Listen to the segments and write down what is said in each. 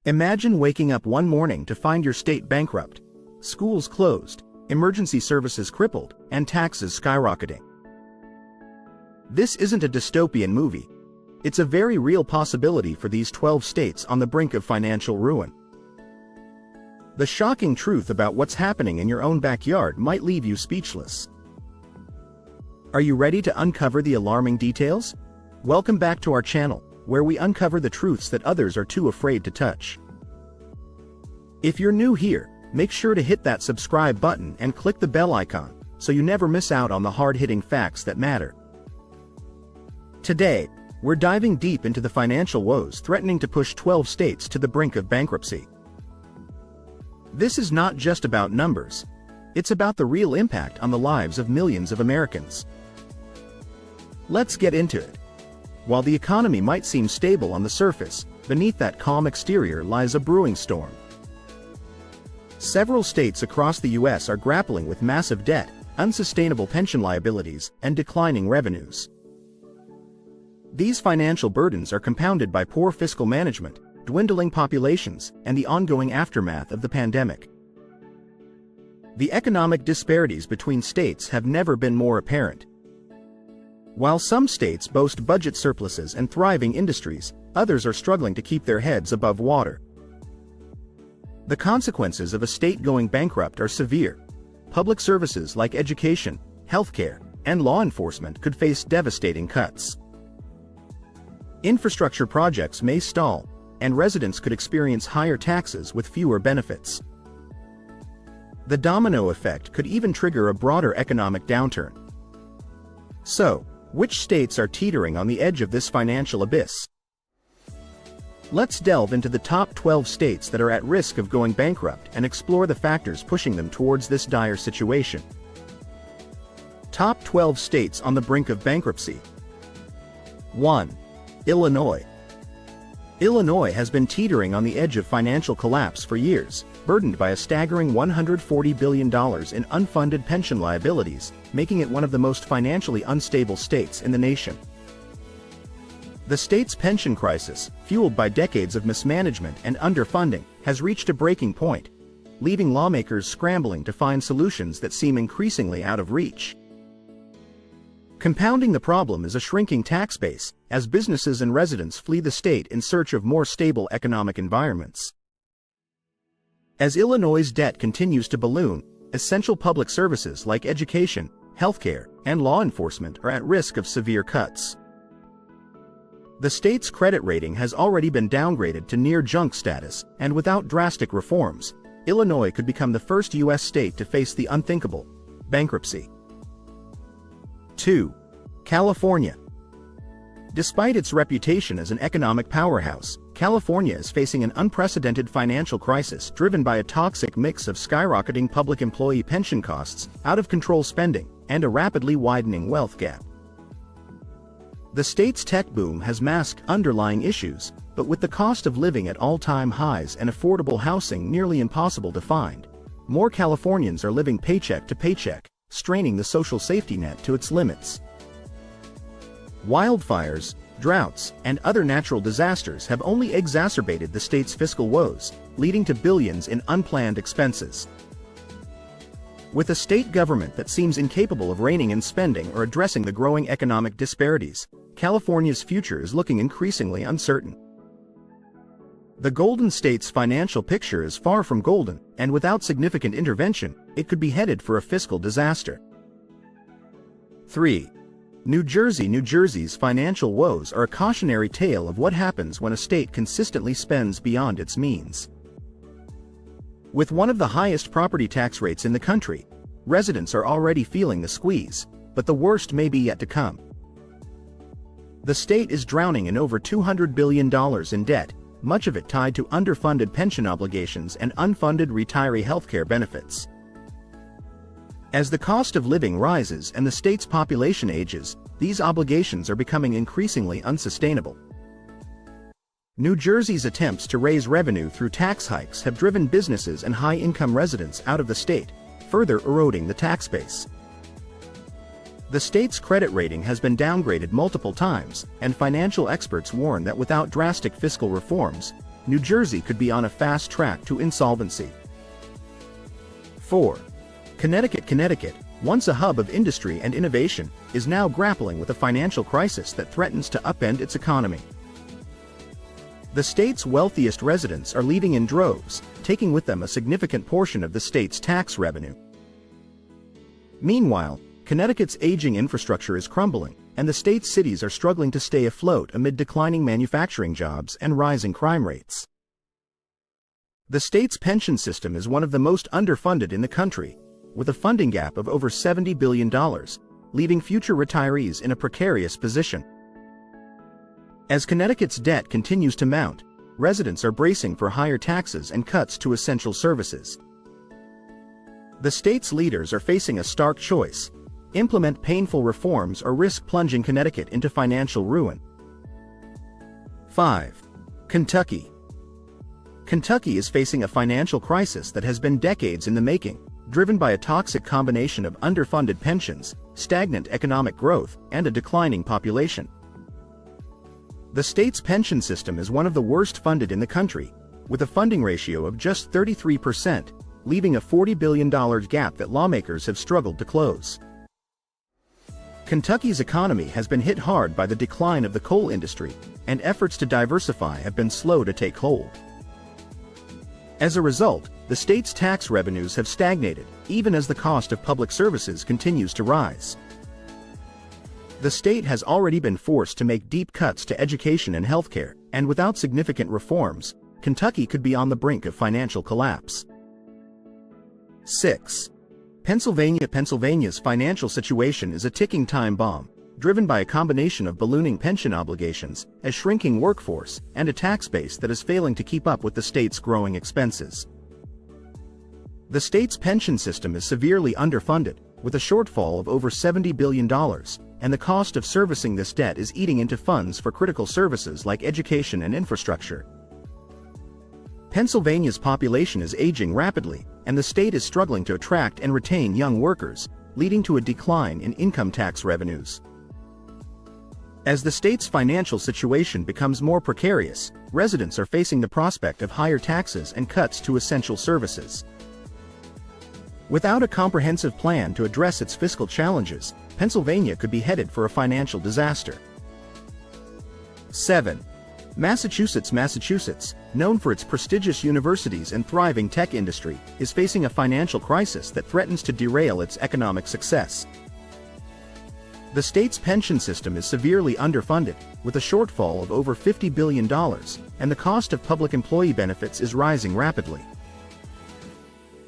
Imagine waking up one morning to find your state bankrupt, schools closed, emergency services crippled, and taxes skyrocketing. This isn't a dystopian movie. It's a very real possibility for these 12 states on the brink of financial ruin. The shocking truth about what's happening in your own backyard might leave you speechless. Are you ready to uncover the alarming details? Welcome back to our channel, where we uncover the truths that others are too afraid to touch. If you're new here, make sure to hit that subscribe button and click the bell icon, so you never miss out on the hard-hitting facts that matter. Today, we're diving deep into the financial woes threatening to push 12 states to the brink of bankruptcy. This is not just about numbers. It's about the real impact on the lives of millions of Americans. Let's get into it. While the economy might seem stable on the surface, beneath that calm exterior lies a brewing storm. Several states across the U.S. are grappling with massive debt, unsustainable pension liabilities, and declining revenues. These financial burdens are compounded by poor fiscal management, dwindling populations, and the ongoing aftermath of the pandemic. The economic disparities between states have never been more apparent. While some states boast budget surpluses and thriving industries, others are struggling to keep their heads above water. The consequences of a state going bankrupt are severe. Public services like education, healthcare, and law enforcement could face devastating cuts. Infrastructure projects may stall, and residents could experience higher taxes with fewer benefits. The domino effect could even trigger a broader economic downturn. So, which states are teetering on the edge of this financial abyss? Let's delve into the top 12 states that are at risk of going bankrupt and explore the factors pushing them towards this dire situation. Top 12 states on the brink of bankruptcy. 1. Illinois. Illinois has been teetering on the edge of financial collapse for years, burdened by a staggering $140 billion in unfunded pension liabilities, making it one of the most financially unstable states in the nation. The state's pension crisis, fueled by decades of mismanagement and underfunding, has reached a breaking point, leaving lawmakers scrambling to find solutions that seem increasingly out of reach. Compounding the problem is a shrinking tax base, as businesses and residents flee the state in search of more stable economic environments. As Illinois' debt continues to balloon, essential public services like education, healthcare, and law enforcement are at risk of severe cuts. The state's credit rating has already been downgraded to near junk status, and without drastic reforms, Illinois could become the first U.S. state to face the unthinkable: bankruptcy. 2. California. Despite its reputation as an economic powerhouse, California is facing an unprecedented financial crisis driven by a toxic mix of skyrocketing public employee pension costs, out-of-control spending, and a rapidly widening wealth gap. The state's tech boom has masked underlying issues, but with the cost of living at all-time highs and affordable housing nearly impossible to find, more Californians are living paycheck to paycheck, straining the social safety net to its limits. Wildfires, droughts, and other natural disasters have only exacerbated the state's fiscal woes, leading to billions in unplanned expenses. With a state government that seems incapable of reining in spending or addressing the growing economic disparities, California's future is looking increasingly uncertain. The Golden State's financial picture is far from golden, and without significant intervention, it could be headed for a fiscal disaster. 3. New Jersey. New Jersey's financial woes are a cautionary tale of what happens when a state consistently spends beyond its means. With one of the highest property tax rates in the country, residents are already feeling the squeeze, but the worst may be yet to come. The state is drowning in over $200 billion in debt, much of it tied to underfunded pension obligations and unfunded retiree healthcare benefits. As the cost of living rises and the state's population ages, these obligations are becoming increasingly unsustainable. New Jersey's attempts to raise revenue through tax hikes have driven businesses and high-income residents out of the state, further eroding the tax base. The state's credit rating has been downgraded multiple times, and financial experts warn that without drastic fiscal reforms, New Jersey could be on a fast track to insolvency. 4. Connecticut, once a hub of industry and innovation, is now grappling with a financial crisis that threatens to upend its economy. The state's wealthiest residents are leaving in droves, taking with them a significant portion of the state's tax revenue. Meanwhile, Connecticut's aging infrastructure is crumbling, and the state's cities are struggling to stay afloat amid declining manufacturing jobs and rising crime rates. The state's pension system is one of the most underfunded in the country, with a funding gap of over $70 billion, leaving future retirees in a precarious position. As Connecticut's debt continues to mount, residents are bracing for higher taxes and cuts to essential services. The state's leaders are facing a stark choice: implement painful reforms or risk plunging Connecticut into financial ruin. 5. Kentucky is facing a financial crisis that has been decades in the making, driven by a toxic combination of underfunded pensions, stagnant economic growth, and a declining population. The state's pension system is one of the worst funded in the country, with a funding ratio of just 33%, leaving a $40 billion gap that lawmakers have struggled to close. Kentucky's economy has been hit hard by the decline of the coal industry, and efforts to diversify have been slow to take hold. As a result, the state's tax revenues have stagnated, even as the cost of public services continues to rise. The state has already been forced to make deep cuts to education and healthcare, and without significant reforms, Kentucky could be on the brink of financial collapse. 6. Pennsylvania's financial situation is a ticking time bomb, driven by a combination of ballooning pension obligations, a shrinking workforce, and a tax base that is failing to keep up with the state's growing expenses. The state's pension system is severely underfunded, with a shortfall of over $70 billion, and the cost of servicing this debt is eating into funds for critical services like education and infrastructure. Pennsylvania's population is aging rapidly, and the state is struggling to attract and retain young workers, leading to a decline in income tax revenues. As the state's financial situation becomes more precarious, residents are facing the prospect of higher taxes and cuts to essential services. Without a comprehensive plan to address its fiscal challenges, Pennsylvania could be headed for a financial disaster. 7. Massachusetts, known for its prestigious universities and thriving tech industry, is facing a financial crisis that threatens to derail its economic success. The state's pension system is severely underfunded, with a shortfall of over $50 billion, and the cost of public employee benefits is rising rapidly.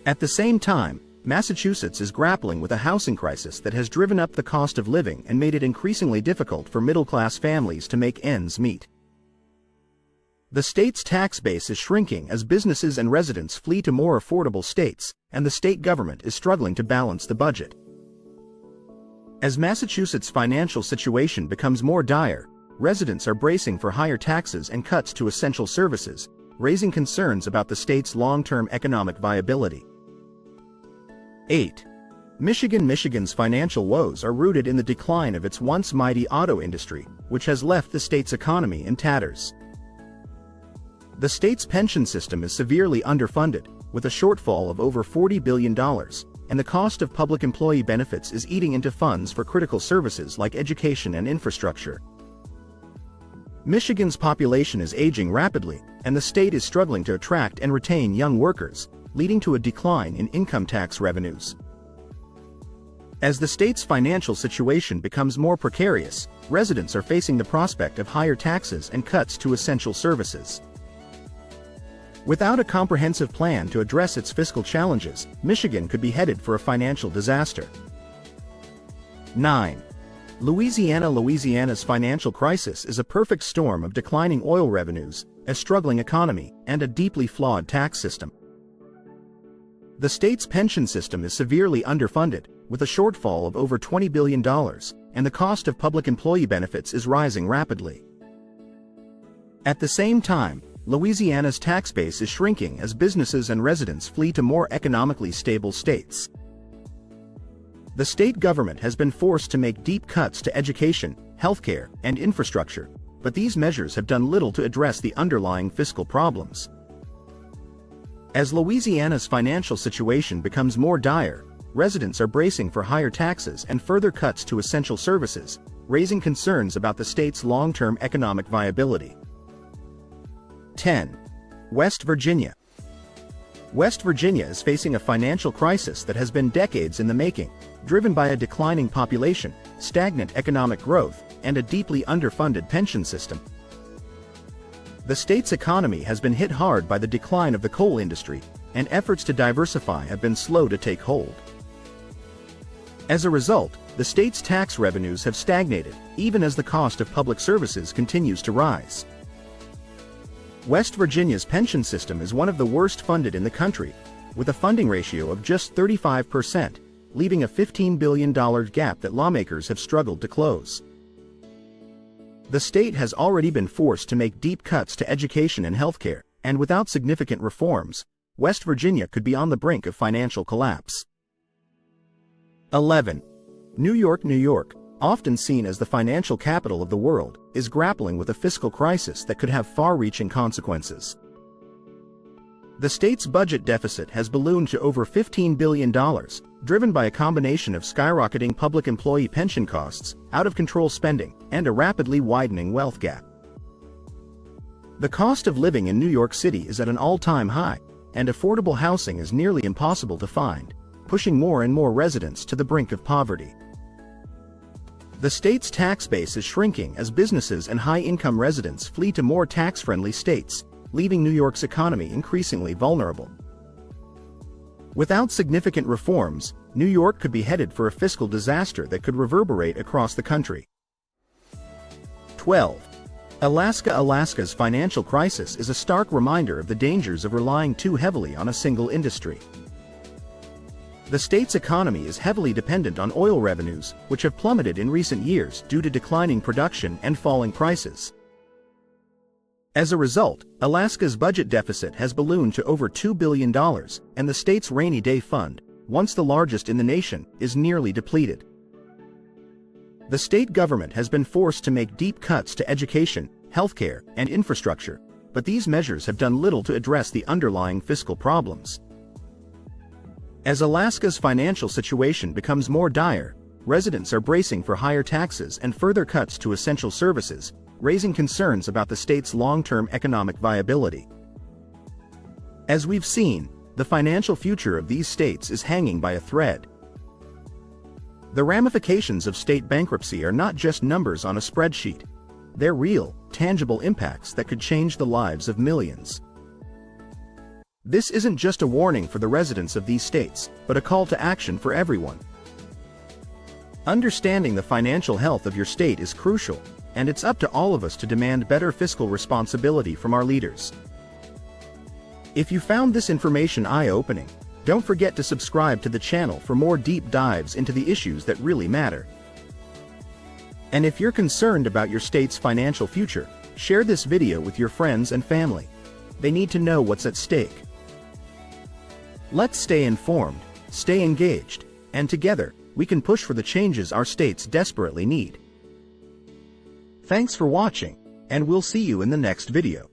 At the same time, Massachusetts is grappling with a housing crisis that has driven up the cost of living and made it increasingly difficult for middle-class families to make ends meet. The state's tax base is shrinking as businesses and residents flee to more affordable states, and the state government is struggling to balance the budget. As Massachusetts' financial situation becomes more dire, residents are bracing for higher taxes and cuts to essential services, raising concerns about the state's long-term economic viability. 8. Michigan's financial woes are rooted in the decline of its once mighty auto industry, which has left the state's economy in tatters. The state's pension system is severely underfunded, with a shortfall of over $40 billion, and the cost of public employee benefits is eating into funds for critical services like education and infrastructure. Michigan's population is aging rapidly, and the state is struggling to attract and retain young workers, leading to a decline in income tax revenues. As the state's financial situation becomes more precarious, residents are facing the prospect of higher taxes and cuts to essential services. Without a comprehensive plan to address its fiscal challenges, Michigan could be headed for a financial disaster. 9. Louisiana's financial crisis is a perfect storm of declining oil revenues, a struggling economy, and a deeply flawed tax system. The state's pension system is severely underfunded, with a shortfall of over $20 billion, and the cost of public employee benefits is rising rapidly. At the same time, Louisiana's tax base is shrinking as businesses and residents flee to more economically stable states. The state government has been forced to make deep cuts to education, healthcare, and infrastructure, but these measures have done little to address the underlying fiscal problems. As Louisiana's financial situation becomes more dire, residents are bracing for higher taxes and further cuts to essential services, raising concerns about the state's long-term economic viability. 10. West Virginia. West Virginia is facing a financial crisis that has been decades in the making, driven by a declining population, stagnant economic growth, and a deeply underfunded pension system. The state's economy has been hit hard by the decline of the coal industry, and efforts to diversify have been slow to take hold. As a result, the state's tax revenues have stagnated, even as the cost of public services continues to rise. West Virginia's pension system is one of the worst funded in the country, with a funding ratio of just 35%, leaving a $15 billion gap that lawmakers have struggled to close. The state has already been forced to make deep cuts to education and healthcare, and without significant reforms, West Virginia could be on the brink of financial collapse. 11. New York. New York, often seen as the financial capital of the world, is grappling with a fiscal crisis that could have far-reaching consequences. The state's budget deficit has ballooned to over $15 billion, driven by a combination of skyrocketing public employee pension costs, out-of-control spending, and a rapidly widening wealth gap. The cost of living in New York City is at an all-time high, and affordable housing is nearly impossible to find, pushing more and more residents to the brink of poverty. The state's tax base is shrinking as businesses and high-income residents flee to more tax-friendly states, leaving New York's economy increasingly vulnerable. Without significant reforms, New York could be headed for a fiscal disaster that could reverberate across the country. 12. Alaska. Alaska's financial crisis is a stark reminder of the dangers of relying too heavily on a single industry. The state's economy is heavily dependent on oil revenues, which have plummeted in recent years due to declining production and falling prices. As a result, Alaska's budget deficit has ballooned to over $2 billion, and the state's rainy day fund, once the largest in the nation, is nearly depleted. The state government has been forced to make deep cuts to education, healthcare, and infrastructure, but these measures have done little to address the underlying fiscal problems. As Alaska's financial situation becomes more dire, residents are bracing for higher taxes and further cuts to essential services, raising concerns about the state's long-term economic viability. As we've seen, the financial future of these states is hanging by a thread. The ramifications of state bankruptcy are not just numbers on a spreadsheet. They're real, tangible impacts that could change the lives of millions. This isn't just a warning for the residents of these states, but a call to action for everyone. Understanding the financial health of your state is crucial, and it's up to all of us to demand better fiscal responsibility from our leaders. If you found this information eye-opening, don't forget to subscribe to the channel for more deep dives into the issues that really matter. And if you're concerned about your state's financial future, share this video with your friends and family. They need to know what's at stake. Let's stay informed, stay engaged, and together, we can push for the changes our states desperately need. Thanks for watching, and we'll see you in the next video.